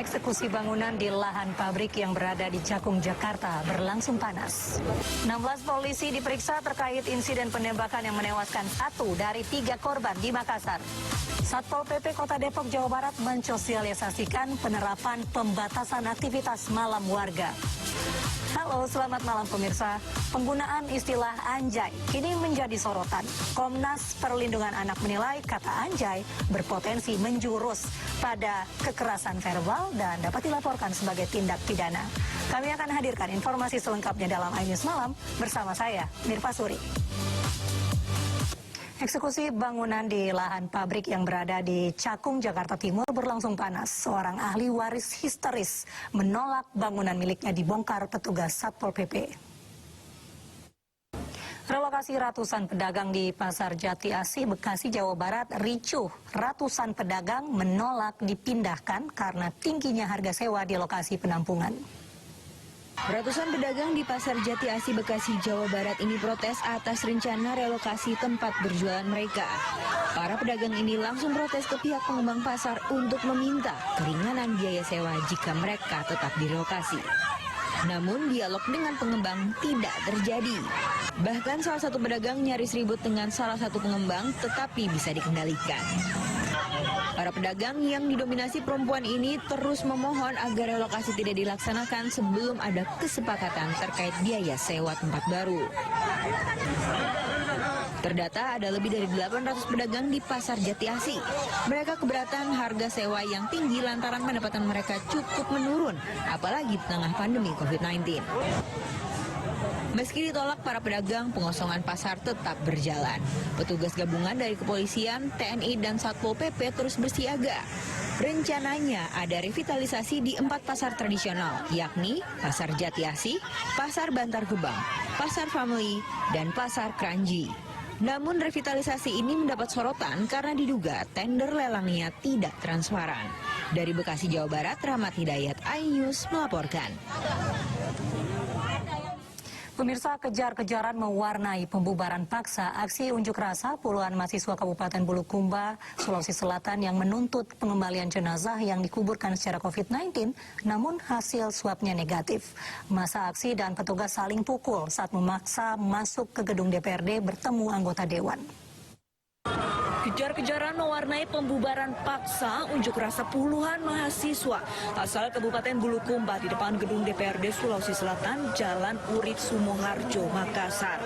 Eksekusi bangunan di lahan pabrik yang berada di Cakung, Jakarta berlangsung panas. 16 polisi diperiksa terkait insiden penembakan yang menewaskan 1 dari 3 korban di Makassar. Satpol PP Kota Depok, Jawa Barat mensosialisasikan penerapan pembatasan aktivitas malam warga. Halo, selamat malam pemirsa. Penggunaan istilah anjay kini menjadi sorotan. Komnas Perlindungan Anak menilai kata anjay berpotensi menjurus pada kekerasan verbal dan dapat dilaporkan sebagai tindak pidana. Kami akan hadirkan informasi selengkapnya dalam iNews Malam bersama saya, Mirpa Suri. Eksekusi bangunan di lahan pabrik yang berada di Cakung, Jakarta Timur berlangsung panas. Seorang ahli waris histeris menolak bangunan miliknya dibongkar petugas Satpol PP. Relokasi ratusan pedagang di Pasar Jati Asih, Bekasi, Jawa Barat ricuh. Ratusan pedagang menolak dipindahkan karena tingginya harga sewa di lokasi penampungan. Ratusan pedagang di Pasar Jati Asih, Bekasi, Jawa Barat ini protes atas rencana relokasi tempat berjualan mereka. Para pedagang ini langsung protes ke pihak pengembang pasar untuk meminta keringanan biaya sewa jika mereka tetap direlokasi. Namun dialog dengan pengembang tidak terjadi. Bahkan salah satu pedagang nyaris ribut dengan salah satu pengembang tetapi bisa dikendalikan. Para pedagang yang didominasi perempuan ini terus memohon agar relokasi tidak dilaksanakan sebelum ada kesepakatan terkait biaya sewa tempat baru. Terdata ada lebih dari 800 pedagang di Pasar Jati Asih. Mereka keberatan harga sewa yang tinggi lantaran pendapatan mereka cukup menurun, apalagi di tengah pandemi COVID-19. Meski ditolak, para pedagang, pengosongan pasar tetap berjalan. Petugas gabungan dari kepolisian, TNI, dan Satpol PP terus bersiaga. Rencananya ada revitalisasi di 4 pasar tradisional, yakni Pasar Jati Asih, Pasar Bantar Gebang, Pasar Family, dan Pasar Kranji. Namun revitalisasi ini mendapat sorotan karena diduga tender lelangnya tidak transparan. Dari Bekasi, Jawa Barat, Rahmat Hidayat, iNews melaporkan. Pemirsa, kejar-kejaran mewarnai pembubaran paksa aksi unjuk rasa puluhan mahasiswa Kabupaten Bulukumba, Sulawesi Selatan yang menuntut pengembalian jenazah yang dikuburkan secara COVID-19, namun hasil swabnya negatif. Masa aksi dan petugas saling pukul saat memaksa masuk ke gedung DPRD bertemu anggota Dewan. Kejar-kejaran mewarnai pembubaran paksa unjuk rasa puluhan mahasiswa asal Kabupaten Bulukumba di depan gedung DPRD Sulawesi Selatan, Jalan Urip Sumoharjo, Makassar.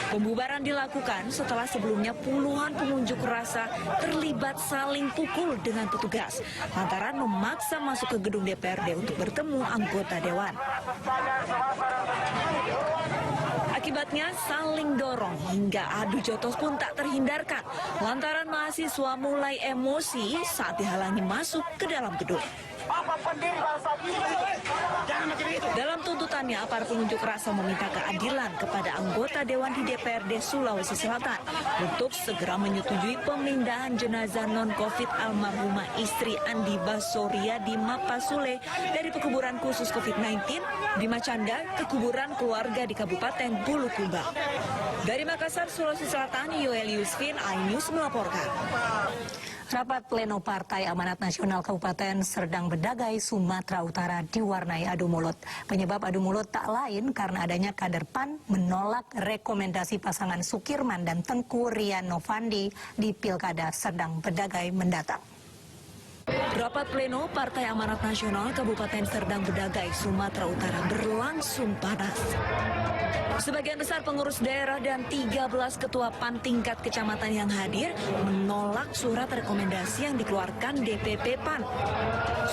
Pembubaran dilakukan setelah sebelumnya puluhan pengunjuk rasa terlibat saling pukul dengan petugas lantaran memaksa masuk ke gedung DPRD untuk bertemu anggota Dewan. Akibatnya saling dorong hingga adu jotos pun tak terhindarkan lantaran mahasiswa mulai emosi saat dihalangi masuk ke dalam gedung. Dalam tuntutannya, para pengunjuk rasa meminta keadilan kepada anggota Dewan di DPRD Sulawesi Selatan untuk segera menyetujui pemindahan jenazah non-COVID almarhumah istri Andi Basoria di Mapasule dari pekuburan khusus COVID-19 di Macanda ke kuburan keluarga di Kabupaten Bulukumba. Dari Makassar, Sulawesi Selatan, Yoel Yusfin, iNews melaporkan. Rapat pleno Partai Amanat Nasional Kabupaten Serdang Bedagai, Sumatera Utara diwarnai adu mulut. Penyebab adu mulut tak lain karena adanya kader PAN menolak rekomendasi pasangan Sukirman dan Tengku Rian Novandi di Pilkada Serdang Bedagai mendatang. Rapat pleno Partai Amanat Nasional Kabupaten Serdang Bedagai, Sumatera Utara berlangsung panas. Sebagian besar pengurus daerah dan 13 ketua PAN tingkat kecamatan yang hadir menolak surat rekomendasi yang dikeluarkan DPP PAN.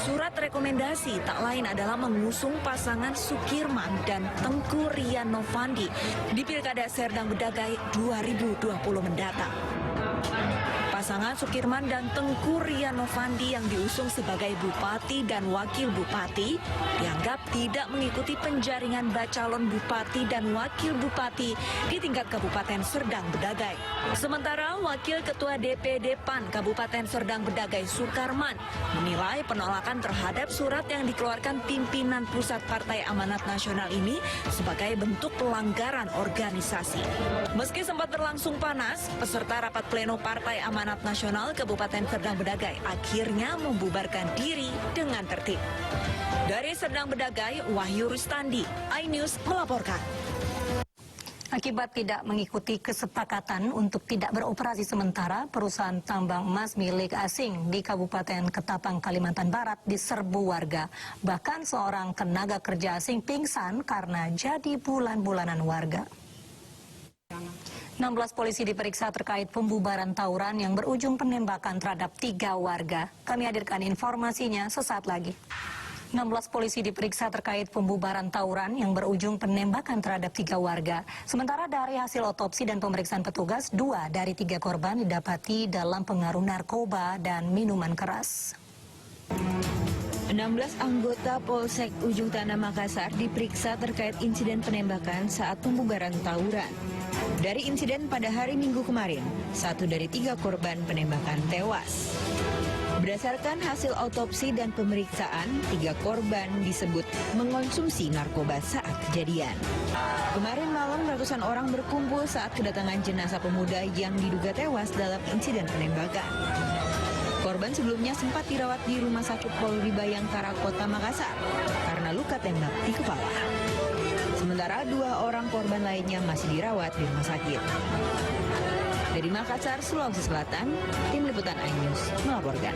Surat rekomendasi tak lain adalah mengusung pasangan Sukirman dan Tengku Rian Novandi di Pilkada Serdang Bedagai 2020 mendatang. Pasangan Sukirman dan Tengku Rian Novandi yang diusung sebagai Bupati dan Wakil Bupati dianggap tidak mengikuti penjaringan bacalon Bupati dan Wakil Bupati di tingkat Kabupaten Serdang Bedagai. Sementara Wakil Ketua DPD PAN Kabupaten Serdang Bedagai Sukarman menilai penolakan terhadap surat yang dikeluarkan pimpinan Pusat Partai Amanat Nasional ini sebagai bentuk pelanggaran organisasi. Meski sempat berlangsung panas, peserta rapat pleno Partai Amanat Amanat Nasional Kabupaten Serdang Bedagai akhirnya membubarkan diri dengan tertib. Dari Serdang Bedagai, Wahyu Rustandi, iNews melaporkan. Akibat tidak mengikuti kesepakatan untuk tidak beroperasi sementara, perusahaan tambang emas milik asing di Kabupaten Ketapang, Kalimantan Barat diserbu warga. Bahkan seorang tenaga kerja asing pingsan karena jadi bulan-bulanan warga. 16 polisi diperiksa terkait pembubaran tawuran yang berujung penembakan terhadap 3 warga. Kami hadirkan informasinya sesaat lagi. 16 polisi diperiksa terkait pembubaran tawuran yang berujung penembakan terhadap 3 warga. Sementara dari hasil otopsi dan pemeriksaan petugas, 2 dari 3 korban didapati dalam pengaruh narkoba dan minuman keras. 16 anggota Polsek Ujung Tanah Makassar diperiksa terkait insiden penembakan saat pembubaran tawuran. Dari insiden pada hari Minggu kemarin, 1 dari 3 korban penembakan tewas. Berdasarkan hasil otopsi dan pemeriksaan, 3 korban disebut mengonsumsi narkoba saat kejadian. Kemarin malam ratusan orang berkumpul saat kedatangan jenazah pemuda yang diduga tewas dalam insiden penembakan. Korban sebelumnya sempat dirawat di Rumah Sakit Polri Bayangkara, Kota Makassar karena luka tembak di kepala. Sementara 2 orang korban lainnya masih dirawat di rumah sakit. Dari Makassar, Sulawesi Selatan, tim liputan iNews melaporkan.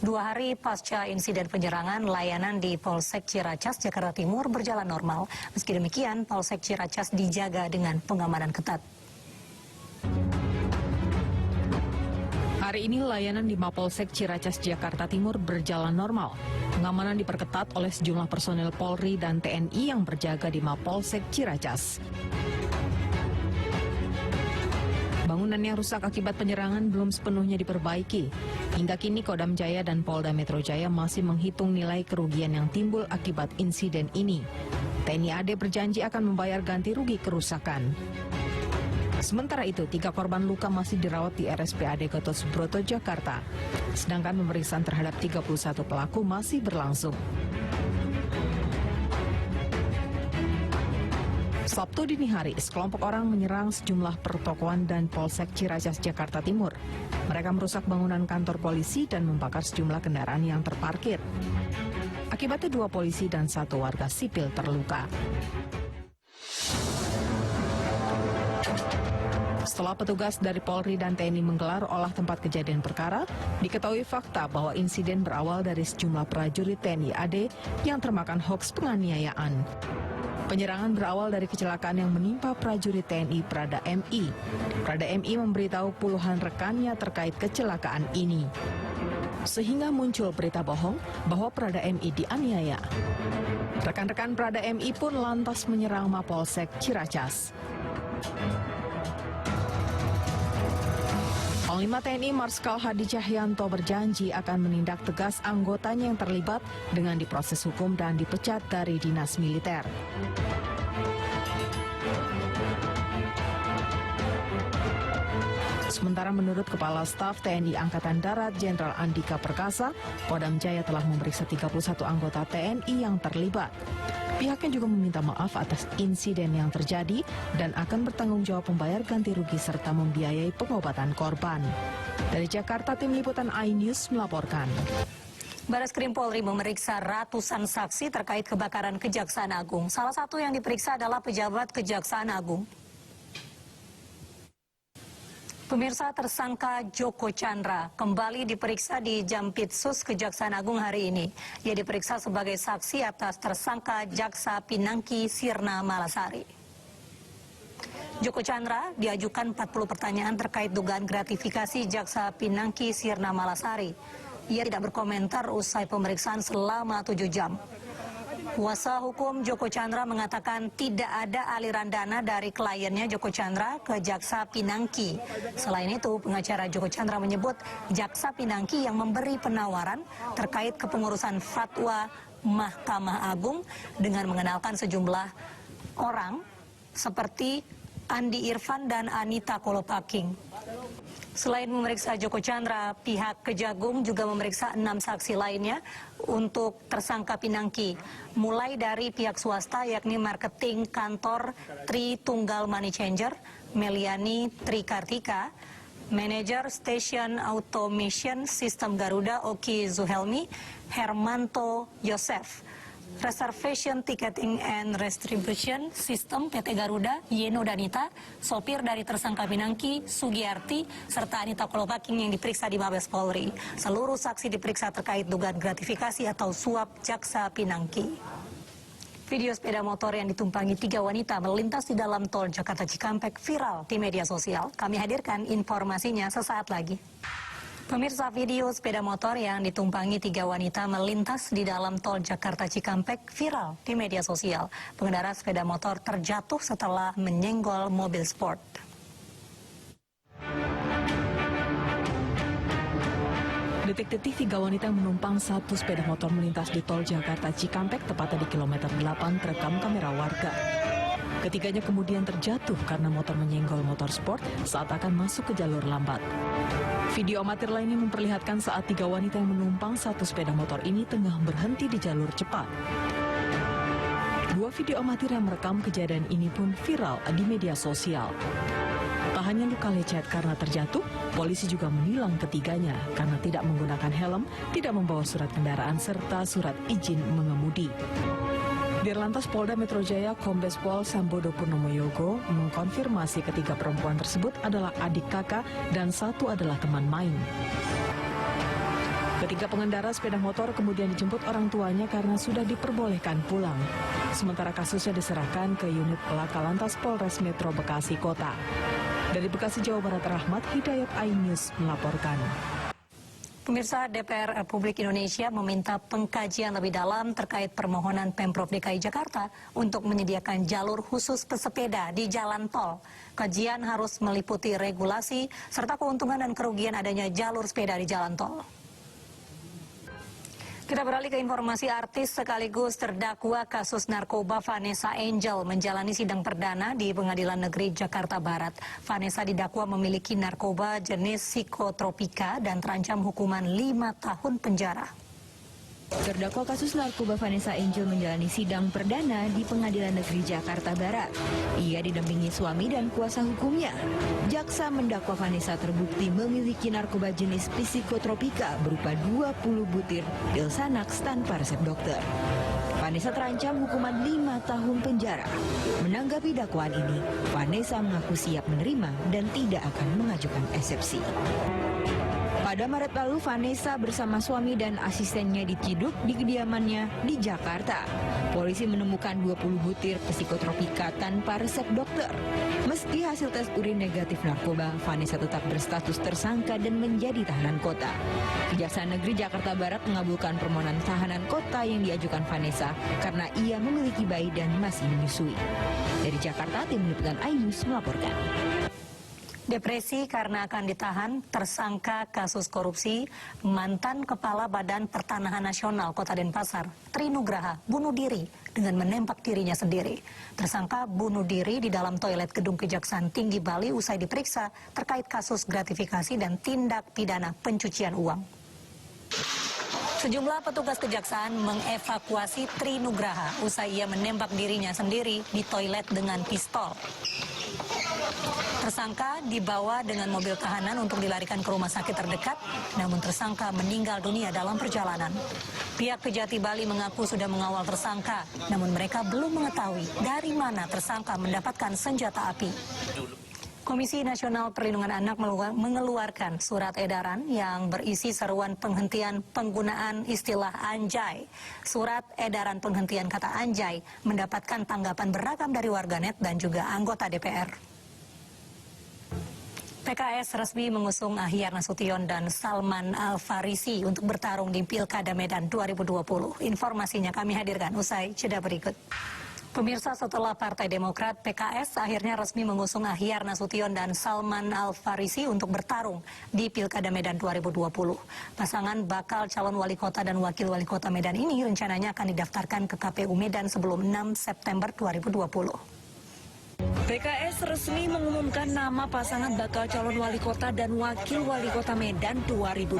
2 hari pasca insiden penyerangan, layanan di Polsek Ciracas, Jakarta Timur berjalan normal. Meski demikian, Polsek Ciracas dijaga dengan pengamanan ketat. Hari ini layanan di Mapolsek Ciracas, Jakarta Timur berjalan normal. Pengamanan diperketat oleh sejumlah personel Polri dan TNI yang berjaga di Mapolsek Ciracas. Bangunan yang rusak akibat penyerangan belum sepenuhnya diperbaiki. Hingga kini Kodam Jaya dan Polda Metro Jaya masih menghitung nilai kerugian yang timbul akibat insiden ini. TNI AD berjanji akan membayar ganti rugi kerusakan. Sementara itu, 3 korban luka masih dirawat di RSPAD Gatot Subroto, Jakarta. Sedangkan pemeriksaan terhadap 31 pelaku masih berlangsung. Sabtu dini hari, sekelompok orang menyerang sejumlah pertokoan dan Polsek Ciracas, Jakarta Timur. Mereka merusak bangunan kantor polisi dan membakar sejumlah kendaraan yang terparkir. Akibatnya 2 polisi dan 1 warga sipil terluka. Setelah petugas dari Polri dan TNI menggelar olah tempat kejadian perkara, diketahui fakta bahwa insiden berawal dari sejumlah prajurit TNI AD yang termakan hoaks penganiayaan. Penyerangan berawal dari kecelakaan yang menimpa prajurit TNI Prada MI. Prada MI memberitahu puluhan rekannya terkait kecelakaan ini. Sehingga muncul berita bohong bahwa Prada MI dianiaya. Rekan-rekan Prada MI pun lantas menyerang Mapolsek Ciracas. Panglima TNI Marskal Hadi Cahyanto berjanji akan menindak tegas anggotanya yang terlibat dengan diproses hukum dan dipecat dari dinas militer. Sementara menurut Kepala Staf TNI Angkatan Darat Jenderal Andika Perkasa, Kodam Jaya telah memeriksa 31 anggota TNI yang terlibat. Pihaknya juga meminta maaf atas insiden yang terjadi dan akan bertanggung jawab membayar ganti rugi serta membiayai pengobatan korban. Dari Jakarta, tim liputan iNews melaporkan. Bareskrim Polri memeriksa ratusan saksi terkait kebakaran Kejaksaan Agung. Salah satu yang diperiksa adalah pejabat Kejaksaan Agung. Pemirsa, tersangka Joko Chandra kembali diperiksa di Jampitsus Kejaksaan Agung hari ini. Ia diperiksa sebagai saksi atas tersangka Jaksa Pinangki Sirna Malasari. Joko Chandra diajukan 40 pertanyaan terkait dugaan gratifikasi Jaksa Pinangki Sirna Malasari. Ia tidak berkomentar usai pemeriksaan selama 7 jam. Kuasa hukum Joko Chandra mengatakan tidak ada aliran dana dari kliennya Joko Chandra ke Jaksa Pinangki. Selain itu, pengacara Joko Chandra menyebut Jaksa Pinangki yang memberi penawaran terkait kepengurusan fatwa Mahkamah Agung dengan mengenalkan sejumlah orang seperti Andi Irfan dan Anita Kolopaking. Selain memeriksa Joko Chandra, pihak Kejagung juga memeriksa 6 saksi lainnya untuk tersangka Pinangki. Mulai dari pihak swasta yakni marketing kantor Tri Tunggal Money Changer, Meliani Trikartika, Manager Station Automation Sistem Garuda Oki Zuhelmi, Hermanto Yosef, Reservation Ticketing and Distribution System PT Garuda, Yeno Danita, sopir dari tersangka Pinangki, Sugiyarti, serta Anita Kolopaking yang diperiksa di Mabes Polri. Seluruh saksi diperiksa terkait dugaan gratifikasi atau suap jaksa Pinangki. Video sepeda motor yang ditumpangi 3 wanita melintas di dalam tol Jakarta Cikampek viral di media sosial. Kami hadirkan informasinya sesaat lagi. Pemirsa, video sepeda motor yang ditumpangi 3 wanita melintas di dalam tol Jakarta Cikampek viral di media sosial. Pengendara sepeda motor terjatuh setelah menyenggol mobil sport. Detik-detik 3 wanita yang menumpang satu sepeda motor melintas di tol Jakarta Cikampek tepatnya di kilometer 8 terekam kamera warga. Ketiganya kemudian terjatuh karena motor menyenggol motor sport saat akan masuk ke jalur lambat. Video amatir lainnya memperlihatkan saat 3 wanita yang menumpang satu sepeda motor ini tengah berhenti di jalur cepat. 2 video amatir yang merekam kejadian ini pun viral di media sosial. Tak hanya luka lecet karena terjatuh, polisi juga menilang ketiganya karena tidak menggunakan helm, tidak membawa surat kendaraan, serta surat izin mengemudi. Dirlantas Polda Metro Jaya Kombes Pol Sambodo Purnomo Yogo mengkonfirmasi ketiga perempuan tersebut adalah adik kakak dan satu adalah teman main. Ketiga pengendara sepeda motor kemudian dijemput orang tuanya karena sudah diperbolehkan pulang. Sementara kasusnya diserahkan ke unit Laka Lantas Polres Metro Bekasi Kota. Dari Bekasi, Jawa Barat, Rahmat Hidayat, iNews melaporkan. Pemirsa, DPR Republik Indonesia meminta pengkajian lebih dalam terkait permohonan Pemprov DKI Jakarta untuk menyediakan jalur khusus pesepeda di jalan tol. Kajian harus meliputi regulasi serta keuntungan dan kerugian adanya jalur sepeda di jalan tol. Kita beralih ke informasi. Artis sekaligus terdakwa kasus narkoba Vanessa Angel menjalani sidang perdana di Pengadilan Negeri Jakarta Barat. Vanessa didakwa memiliki narkoba jenis psikotropika dan terancam hukuman 5 tahun penjara. Terdakwa kasus narkoba Vanessa Angel menjalani sidang perdana di Pengadilan Negeri Jakarta Barat. Ia didampingi suami dan kuasa hukumnya. Jaksa mendakwa Vanessa terbukti memiliki narkoba jenis psikotropika berupa 20 butir pil Xanax tanpa resep dokter. Vanessa terancam hukuman 5 tahun penjara. Menanggapi dakwaan ini, Vanessa mengaku siap menerima dan tidak akan mengajukan eksepsi. Pada Maret lalu, Vanessa bersama suami dan asistennya diciduk di kediamannya di Jakarta. Polisi menemukan 20 butir psikotropika tanpa resep dokter. Meski hasil tes urin negatif narkoba, Vanessa tetap berstatus tersangka dan menjadi tahanan kota. Kejaksaan Negeri Jakarta Barat mengabulkan permohonan tahanan kota yang diajukan Vanessa karena ia memiliki bayi dan masih menyusui. Dari Jakarta, tim liputan iNews melaporkan. Depresi karena akan ditahan tersangka kasus korupsi mantan Kepala Badan Pertanahan Nasional Kota Denpasar, Tri Nugraha, bunuh diri dengan menembak dirinya sendiri. Tersangka bunuh diri di dalam toilet Gedung Kejaksaan Tinggi Bali usai diperiksa terkait kasus gratifikasi dan tindak pidana pencucian uang. Sejumlah petugas kejaksaan mengevakuasi Tri Nugraha usai ia menembak dirinya sendiri di toilet dengan pistol. Tersangka dibawa dengan mobil tahanan untuk dilarikan ke rumah sakit terdekat, namun tersangka meninggal dunia dalam perjalanan. Pihak Kejati Bali mengaku sudah mengawal tersangka, namun mereka belum mengetahui dari mana tersangka mendapatkan senjata api. Komisi Nasional Perlindungan Anak mengeluarkan surat edaran yang berisi seruan penghentian penggunaan istilah anjay. Surat edaran penghentian kata anjay mendapatkan tanggapan beragam dari warganet dan juga anggota DPR. PKS resmi mengusung Ahyar Nasution dan Salman Al-Farisi untuk bertarung di Pilkada Medan 2020. Informasinya kami hadirkan usai jeda berikut. Pemirsa, setelah Partai Demokrat, PKS akhirnya resmi mengusung Ahyar Nasution dan Salman Al-Farisi untuk bertarung di Pilkada Medan 2020. Pasangan bakal calon wali kota dan wakil wali kota Medan ini rencananya akan didaftarkan ke KPU Medan sebelum 6 September 2020. PKS resmi mengumumkan nama pasangan bakal calon wali kota dan wakil wali kota Medan 2020,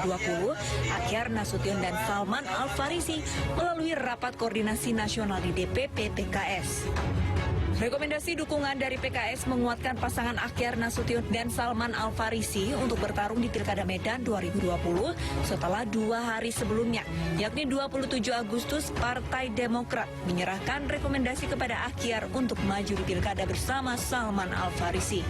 Ahyar Nasution dan Salman Al-Farisi melalui rapat koordinasi nasional di DPP PKS. Rekomendasi dukungan dari PKS menguatkan pasangan Akhyar Nasution dan Salman Al-Farisi untuk bertarung di Pilkada Medan 2020 setelah 2 hari sebelumnya, yakni 27 Agustus Partai Demokrat menyerahkan rekomendasi kepada Akhyar untuk maju di Pilkada bersama Salman Al-Farisi.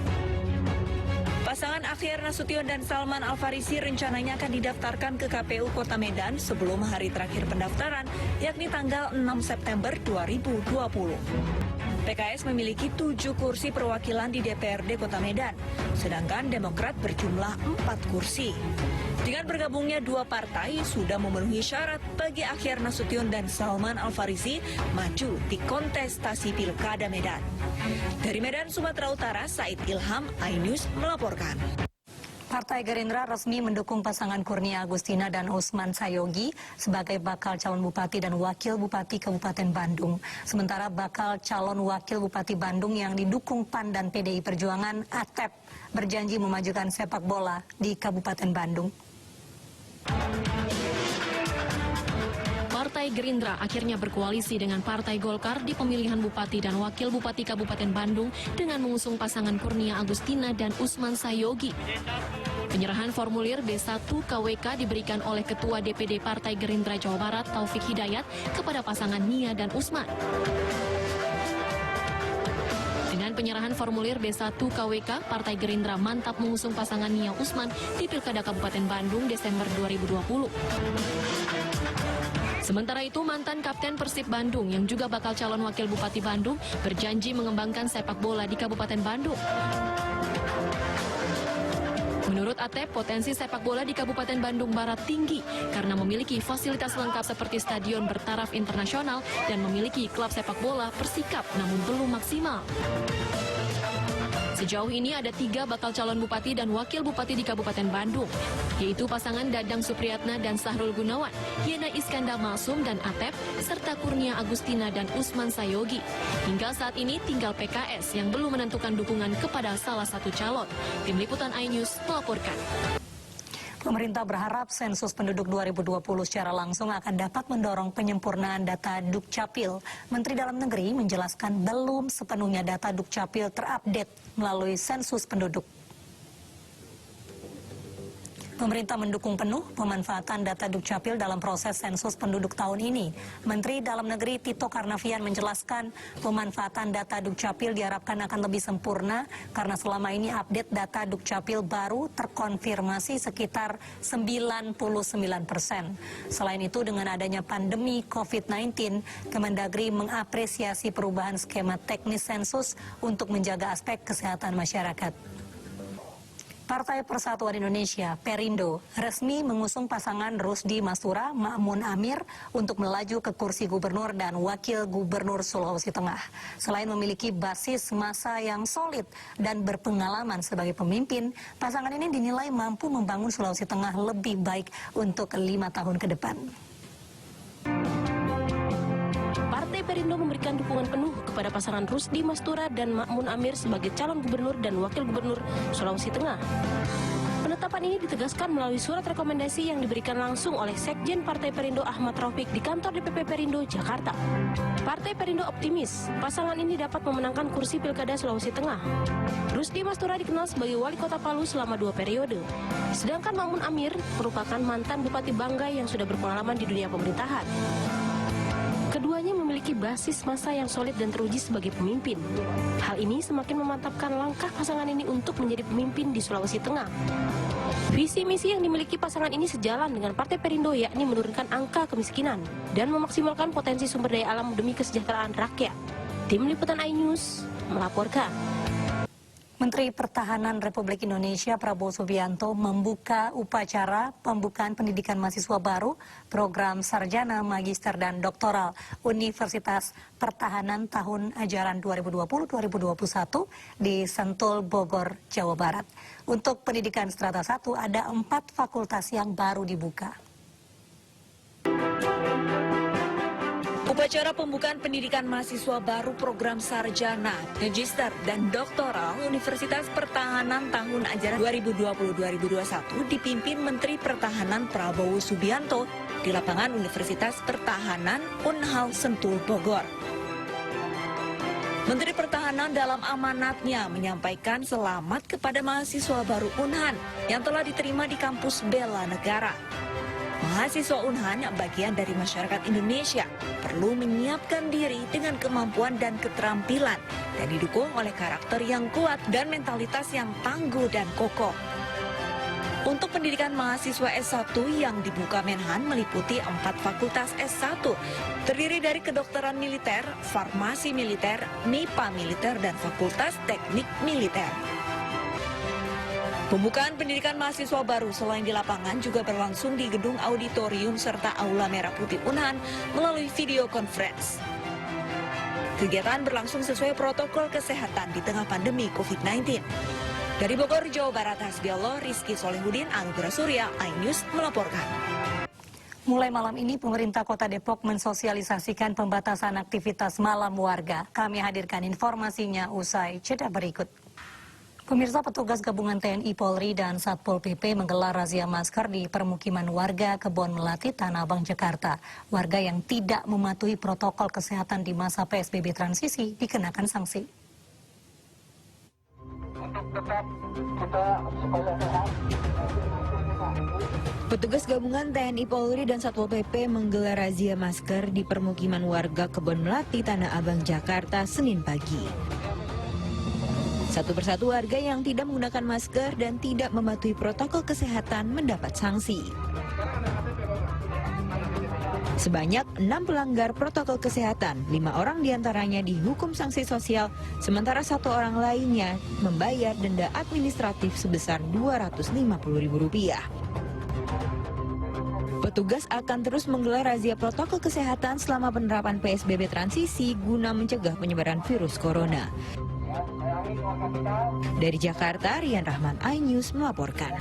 Pasangan Akhyar Nasution dan Salman Al-Farisi rencananya akan didaftarkan ke KPU Kota Medan sebelum hari terakhir pendaftaran, yakni tanggal 6 September 2020. PKS memiliki 7 kursi perwakilan di DPRD Kota Medan, sedangkan Demokrat berjumlah 4 kursi. Dengan bergabungnya 2 partai sudah memenuhi syarat bagi Akhyar Nasution dan Salman Al-Farisi maju di kontestasi Pilkada Medan. Dari Medan, Sumatera Utara, Said Ilham, iNews melaporkan. Partai Gerindra resmi mendukung pasangan Kurnia Agustina dan Usman Sayogi sebagai bakal calon bupati dan wakil bupati Kabupaten Bandung. Sementara bakal calon wakil bupati Bandung yang didukung PAN dan PDI Perjuangan, Atep, berjanji memajukan sepak bola di Kabupaten Bandung. Partai Gerindra akhirnya berkoalisi dengan Partai Golkar di pemilihan Bupati dan Wakil Bupati Kabupaten Bandung dengan mengusung pasangan Kurnia Agustina dan Usman Sayogi. Penyerahan formulir B1 KWK diberikan oleh Ketua DPD Partai Gerindra Jawa Barat Taufik Hidayat kepada pasangan Nia dan Usman. Dengan penyerahan formulir B1 KWK, Partai Gerindra mantap mengusung pasangan Nia Usman di Pilkada Kabupaten Bandung Desember 2020. Sementara itu, mantan Kapten Persib Bandung yang juga bakal calon wakil Bupati Bandung berjanji mengembangkan sepak bola di Kabupaten Bandung. Menurut Atep, potensi sepak bola di Kabupaten Bandung Barat tinggi karena memiliki fasilitas lengkap seperti stadion bertaraf internasional dan memiliki klub sepak bola Persikap namun belum maksimal. Sejauh ini ada 3 bakal calon bupati dan wakil bupati di Kabupaten Bandung, yaitu pasangan Dadang Supriyatna dan Sahrul Gunawan, Yana Iskandar Malsum dan Atep, serta Kurnia Agustina dan Usman Sayogi. Hingga saat ini tinggal PKS yang belum menentukan dukungan kepada salah satu calon. Tim Liputan iNews melaporkan. Pemerintah berharap sensus penduduk 2020 secara langsung akan dapat mendorong penyempurnaan data Dukcapil. Menteri Dalam Negeri menjelaskan belum sepenuhnya data Dukcapil terupdate melalui sensus penduduk. Pemerintah mendukung penuh pemanfaatan data Dukcapil dalam proses sensus penduduk tahun ini. Menteri Dalam Negeri Tito Karnavian menjelaskan pemanfaatan data Dukcapil diharapkan akan lebih sempurna karena selama ini update data Dukcapil baru terkonfirmasi sekitar 99%. Selain itu, dengan adanya pandemi COVID-19, Kemendagri mengapresiasi perubahan skema teknis sensus untuk menjaga aspek kesehatan masyarakat. Partai Persatuan Indonesia, Perindo, resmi mengusung pasangan Rusdi Mastura, Ma'mun Amir untuk melaju ke kursi gubernur dan wakil gubernur Sulawesi Tengah. Selain memiliki basis massa yang solid dan berpengalaman sebagai pemimpin, pasangan ini dinilai mampu membangun Sulawesi Tengah lebih baik untuk 5 tahun ke depan. Partai Perindo memberikan dukungan penuh kepada pasangan Rusdi Mastura dan Ma'mun Amir sebagai calon gubernur dan wakil gubernur Sulawesi Tengah. Penetapan ini ditegaskan melalui surat rekomendasi yang diberikan langsung oleh Sekjen Partai Perindo Ahmad Raufik di kantor DPP Perindo, Jakarta. Partai Perindo optimis pasangan ini dapat memenangkan kursi Pilkada Sulawesi Tengah. Rusdi Mastura dikenal sebagai wali kota Palu selama 2 periode. Sedangkan Ma'mun Amir merupakan mantan Bupati Banggai yang sudah berpengalaman di dunia pemerintahan. Keduanya memiliki basis massa yang solid dan teruji sebagai pemimpin. Hal ini semakin memantapkan langkah pasangan ini untuk menjadi pemimpin di Sulawesi Tengah. Visi misi yang dimiliki pasangan ini sejalan dengan Partai Perindo, yakni menurunkan angka kemiskinan dan memaksimalkan potensi sumber daya alam demi kesejahteraan rakyat. Tim Liputan iNews melaporkan. Menteri Pertahanan Republik Indonesia Prabowo Subianto membuka upacara pembukaan pendidikan mahasiswa baru program sarjana, magister, dan doktoral Universitas Pertahanan tahun ajaran 2020-2021 di Sentul, Bogor, Jawa Barat. Untuk pendidikan strata 1 ada 4 fakultas yang baru dibuka. Upacara pembukaan pendidikan mahasiswa baru program sarjana, magister, dan doktoral Universitas Pertahanan tahun ajaran 2020-2021 dipimpin Menteri Pertahanan Prabowo Subianto di lapangan Universitas Pertahanan Unhal Sentul, Bogor. Menteri Pertahanan dalam amanatnya menyampaikan selamat kepada mahasiswa baru Unhan yang telah diterima di kampus Bela Negara. Mahasiswa Unhan, bagian dari masyarakat Indonesia, perlu menyiapkan diri dengan kemampuan dan keterampilan dan didukung oleh karakter yang kuat dan mentalitas yang tangguh dan kokoh. Untuk pendidikan mahasiswa S1 yang dibuka Menhan meliputi 4 fakultas S1, terdiri dari kedokteran militer, farmasi militer, MIPA militer, dan fakultas teknik militer. Pembukaan pendidikan mahasiswa baru selain di lapangan juga berlangsung di gedung auditorium serta aula Merah Putih Unhan melalui video conference. Kegiatan berlangsung sesuai protokol kesehatan di tengah pandemi COVID-19. Dari Bogor, Jawa Barat, Hasbiallah, Rizky Solehudin, Anugerah Surya, iNews melaporkan. Mulai malam ini pemerintah Kota Depok mensosialisasikan pembatasan aktivitas malam warga. Kami hadirkan informasinya usai jeda berikut. Pemirsa, petugas gabungan TNI, Polri, dan Satpol PP menggelar razia masker di permukiman warga Kebon Melati, Tanah Abang, Jakarta. Warga yang tidak mematuhi protokol kesehatan di masa PSBB transisi dikenakan sanksi. Petugas gabungan TNI, Polri, dan Satpol PP menggelar razia masker di permukiman warga Kebon Melati, Tanah Abang, Jakarta, Senin pagi. Satu persatu warga yang tidak menggunakan masker dan tidak mematuhi protokol kesehatan mendapat sanksi. Sebanyak 6 pelanggar protokol kesehatan, 5 orang diantaranya dihukum sanksi sosial, sementara 1 orang lainnya membayar denda administratif sebesar Rp250.000. Petugas akan terus menggelar razia protokol kesehatan selama penerapan PSBB transisi guna mencegah penyebaran virus corona. Dari Jakarta, Rian Rahman, iNews melaporkan.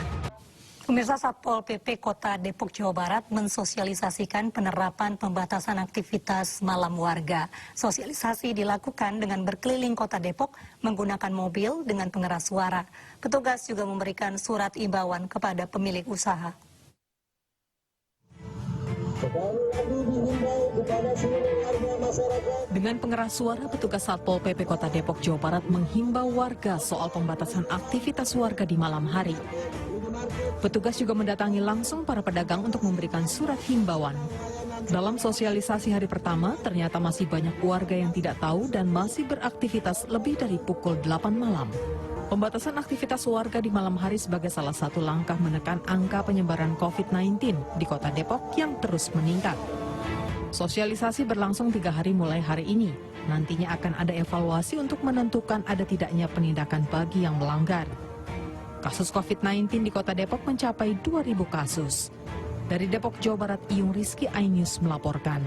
Pemirsa, Satpol PP Kota Depok, Jawa Barat mensosialisasikan penerapan pembatasan aktivitas malam warga. Sosialisasi dilakukan dengan berkeliling Kota Depok menggunakan mobil dengan pengeras suara. Petugas juga memberikan surat imbauan kepada pemilik usaha. Dengan pengeras suara, petugas Satpol PP Kota Depok, Jawa Barat menghimbau warga soal pembatasan aktivitas warga di malam hari. Petugas juga mendatangi langsung para pedagang untuk memberikan surat himbauan. Dalam sosialisasi hari pertama, ternyata masih banyak warga yang tidak tahu dan masih beraktivitas lebih dari pukul 8 malam. Pembatasan aktivitas warga di malam hari sebagai salah satu langkah menekan angka penyebaran COVID-19 di Kota Depok yang terus meningkat. Sosialisasi berlangsung 3 hari mulai hari ini. Nantinya akan ada evaluasi untuk menentukan ada tidaknya penindakan bagi yang melanggar. Kasus COVID-19 di Kota Depok mencapai 2.000 kasus. Dari Depok, Jawa Barat, Iyung Rizky, iNews melaporkan.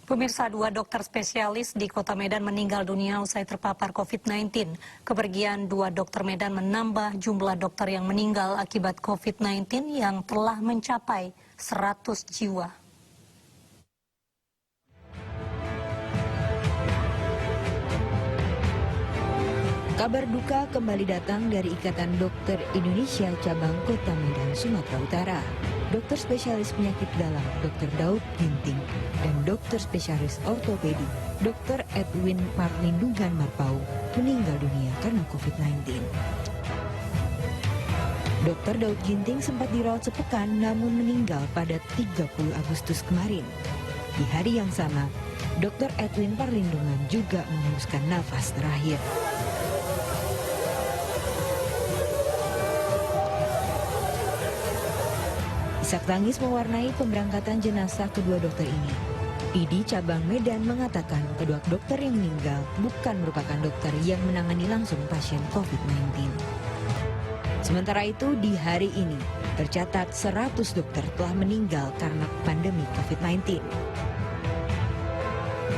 Pemirsa, 2 dokter spesialis di Kota Medan meninggal dunia usai terpapar COVID-19. Kepergian 2 dokter Medan menambah jumlah dokter yang meninggal akibat COVID-19 yang telah mencapai 100 jiwa. Kabar duka kembali datang dari Ikatan Dokter Indonesia Cabang Kota Medan, Sumatera Utara. Dokter spesialis penyakit dalam Dr. Daud Ginting dan dokter spesialis ortopedi Dr. Edwin Marlindungan Marpau meninggal dunia karena COVID-19. Dr. Daud Ginting sempat dirawat sepekan namun meninggal pada 30 Agustus kemarin. Di hari yang sama, Dr. Edwin Marlindungan juga menghembuskan nafas terakhir. Isak tangis mewarnai pemberangkatan jenazah kedua dokter ini. ID Cabang Medan mengatakan kedua dokter yang meninggal bukan merupakan dokter yang menangani langsung pasien COVID-19. Sementara itu di hari ini tercatat 100 dokter telah meninggal karena pandemi COVID-19.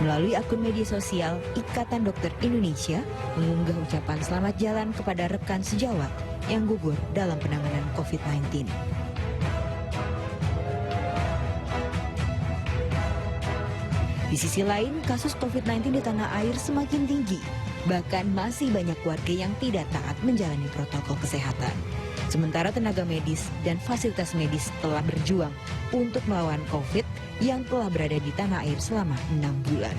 Melalui akun media sosial, Ikatan Dokter Indonesia mengunggah ucapan selamat jalan kepada rekan sejawat yang gugur dalam penanganan COVID-19. Di sisi lain, kasus COVID-19 di tanah air semakin tinggi. Bahkan masih banyak warga yang tidak taat menjalani protokol kesehatan. Sementara tenaga medis dan fasilitas medis telah berjuang untuk melawan COVID yang telah berada di tanah air selama 6 bulan.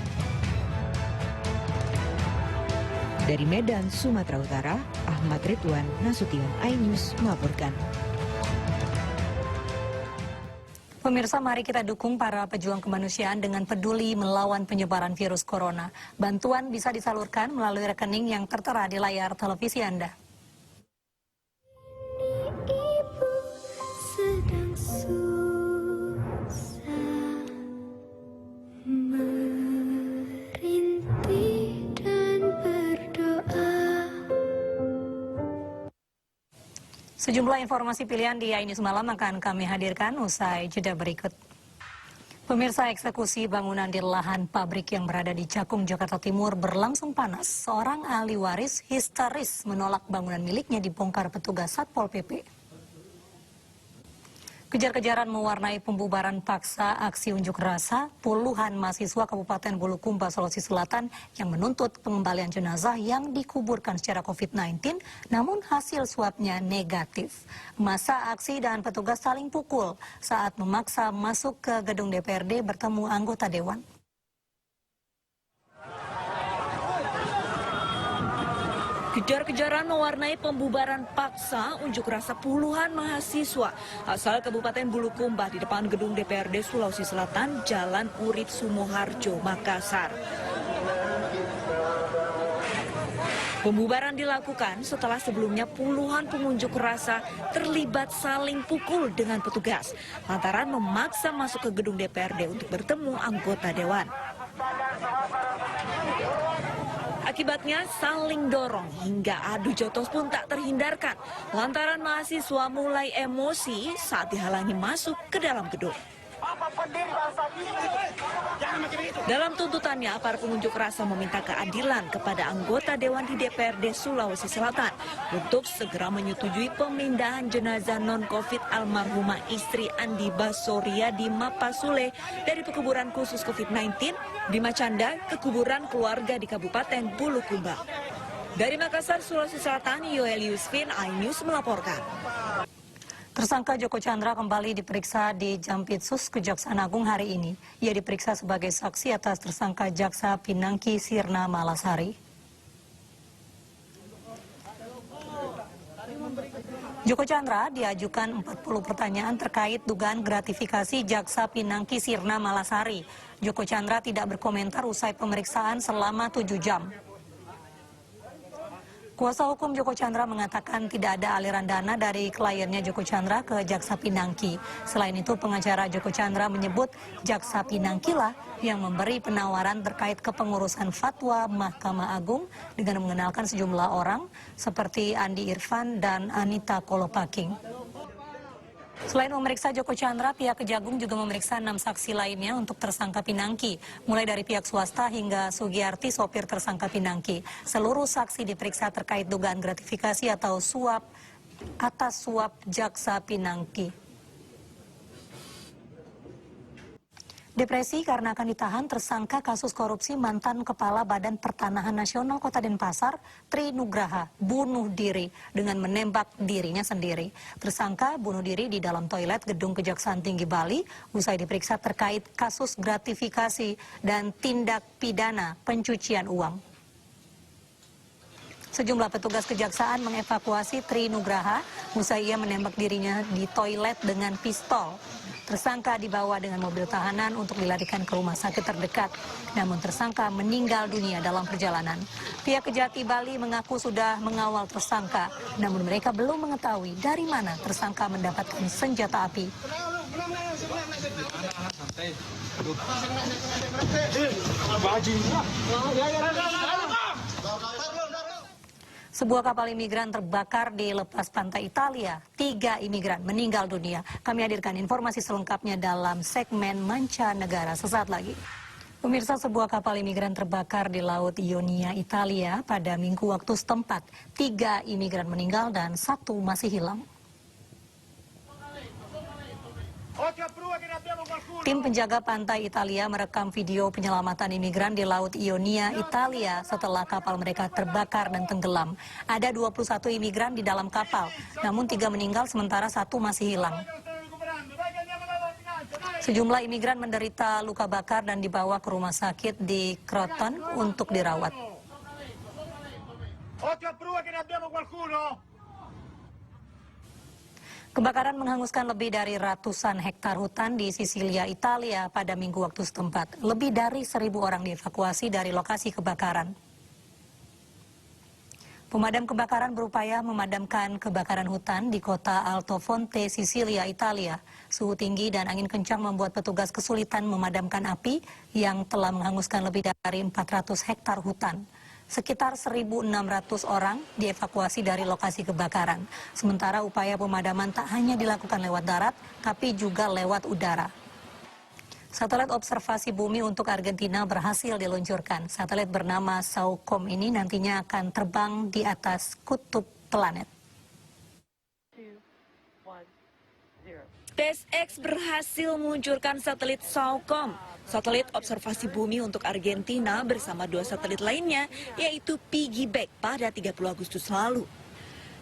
Dari Medan, Sumatera Utara, Ahmad Ridwan Nasution, iNews melaporkan. Pemirsa, mari kita dukung para pejuang kemanusiaan dengan peduli melawan penyebaran virus corona. Bantuan bisa disalurkan melalui rekening yang tertera di layar televisi Anda. Ibu sedang susah merintih dan berdoa. Sejumlah informasi pilihan di iNews Malam akan kami hadirkan usai jeda berikut. Pemirsa, eksekusi bangunan di lahan pabrik yang berada di Cakung, Jakarta Timur berlangsung panas. Seorang ahli waris histeris menolak bangunan miliknya dibongkar petugas Satpol PP. Kejar-kejaran mewarnai pembubaran paksa aksi unjuk rasa puluhan mahasiswa Kabupaten Bulukumba, Sulawesi Selatan yang menuntut pengembalian jenazah yang dikuburkan secara COVID-19 namun hasil swabnya negatif. Masa aksi dan petugas saling pukul saat memaksa masuk ke gedung DPRD bertemu anggota dewan. Kejar-kejaran mewarnai pembubaran paksa unjuk rasa puluhan mahasiswa asal Kabupaten Bulukumba di depan gedung DPRD Sulawesi Selatan, Jalan Urip Sumoharjo, Makassar. Pembubaran dilakukan setelah sebelumnya puluhan pengunjuk rasa terlibat saling pukul dengan petugas lantaran memaksa masuk ke gedung DPRD untuk bertemu anggota dewan. Akibatnya saling dorong hingga adu jotos pun tak terhindarkan lantaran mahasiswa mulai emosi saat dihalangi masuk ke dalam gedung. Dalam tuntutannya, para pengunjuk rasa meminta keadilan kepada anggota dewan di DPRD Sulawesi Selatan untuk segera menyetujui pemindahan jenazah non-COVID almarhumah istri Andi Basoria di Mapasule dari pekuburan khusus COVID-19 di Macanda ke kuburan keluarga di Kabupaten Bulukumba. Dari Makassar, Sulawesi Selatan, Yoel Yusfin, iNews melaporkan. Tersangka Joko Chandra kembali diperiksa di Jampitsus Kejaksaan Agung hari ini. Ia diperiksa sebagai saksi atas tersangka Jaksa Pinangki Sirna Malasari. Joko Chandra diajukan 40 pertanyaan terkait dugaan gratifikasi Jaksa Pinangki Sirna Malasari. Joko Chandra tidak berkomentar usai pemeriksaan selama 7 jam. Kuasa hukum Joko Chandra mengatakan tidak ada aliran dana dari kliennya Joko Chandra ke Jaksa Pinangki. Selain itu, pengacara Joko Chandra menyebut Jaksa Pinangki lah yang memberi penawaran terkait kepengurusan fatwa Mahkamah Agung dengan mengenalkan sejumlah orang seperti Andi Irfan dan Anita Kolopaking. Selain memeriksa Joko Chandra, pihak Kejagung juga memeriksa 6 saksi lainnya untuk tersangka Pinangki, mulai dari pihak swasta hingga Sugiyarti, sopir tersangka Pinangki. Seluruh saksi diperiksa terkait dugaan gratifikasi atau suap atas suap Jaksa Pinangki. Depresi karena akan ditahan tersangka kasus korupsi mantan Kepala Badan Pertanahan Nasional Kota Denpasar, Tri Nugraha, bunuh diri dengan menembak dirinya sendiri. Tersangka bunuh diri di dalam toilet Gedung Kejaksaan Tinggi Bali usai diperiksa terkait kasus gratifikasi dan tindak pidana pencucian uang. Sejumlah petugas kejaksaan mengevakuasi Tri Nugraha usai ia menembak dirinya di toilet dengan pistol. Tersangka dibawa dengan mobil tahanan untuk dilarikan ke rumah sakit terdekat. Namun tersangka meninggal dunia dalam perjalanan. Pihak Kejati Bali mengaku sudah mengawal tersangka, namun mereka belum mengetahui dari mana tersangka mendapatkan senjata api. Sebuah kapal imigran terbakar di lepas pantai Italia. 3 imigran meninggal dunia. Kami hadirkan informasi selengkapnya dalam segmen Mancanegara sesaat lagi. Pemirsa, sebuah kapal imigran terbakar di Laut Ionia, Italia pada Minggu waktu setempat. 3 imigran meninggal dan 1 masih hilang. Tim penjaga pantai Italia merekam video penyelamatan imigran di Laut Ionia, Italia setelah kapal mereka terbakar dan tenggelam. Ada 21 imigran di dalam kapal, namun 3 meninggal sementara 1 masih hilang. Sejumlah imigran menderita luka bakar dan dibawa ke rumah sakit di Croton untuk dirawat. Kebakaran menghanguskan lebih dari ratusan hektar hutan di Sisilia, Italia pada minggu waktu setempat. Lebih dari 1.000 orang dievakuasi dari lokasi kebakaran. Pemadam kebakaran berupaya memadamkan kebakaran hutan di kota Altofonte, Sisilia, Italia. Suhu tinggi dan angin kencang membuat petugas kesulitan memadamkan api yang telah menghanguskan lebih dari 400 hektar hutan. Sekitar 1.600 orang dievakuasi dari lokasi kebakaran. Sementara upaya pemadaman tak hanya dilakukan lewat darat, tapi juga lewat udara. Satelit observasi bumi untuk Argentina berhasil diluncurkan. Satelit bernama SAOCOM ini nantinya akan terbang di atas kutub planet. SpaceX berhasil meluncurkan satelit SAOCOM, satelit observasi bumi untuk Argentina bersama 2 satelit lainnya, yaitu Piggyback pada 30 Agustus lalu.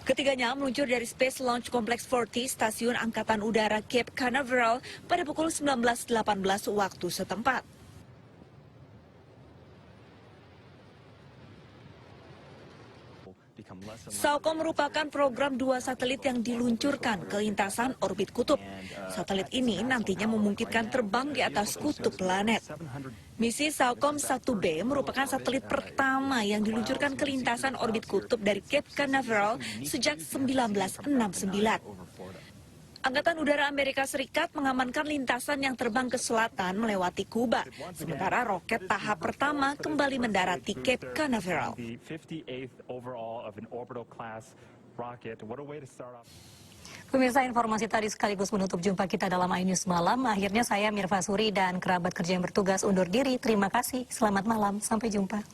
Ketiganya meluncur dari Space Launch Complex 40, Stasiun Angkatan Udara Cape Canaveral pada pukul 19.18 waktu setempat. SAOCOM merupakan program 2 satelit yang diluncurkan ke lintasan orbit kutub. Satelit ini nantinya memungkinkan terbang di atas kutub planet. Misi SAOCOM 1B merupakan satelit pertama yang diluncurkan ke lintasan orbit kutub dari Cape Canaveral sejak 1969. Angkatan Udara Amerika Serikat mengamankan lintasan yang terbang ke selatan melewati Kuba, sementara roket tahap pertama kembali mendarat di Cape Canaveral. Pemirsa, informasi tadi sekaligus menutup jumpa kita dalam iNews Malam. Akhirnya saya Mirva Suri dan kerabat kerja yang bertugas undur diri. Terima kasih, selamat malam, sampai jumpa.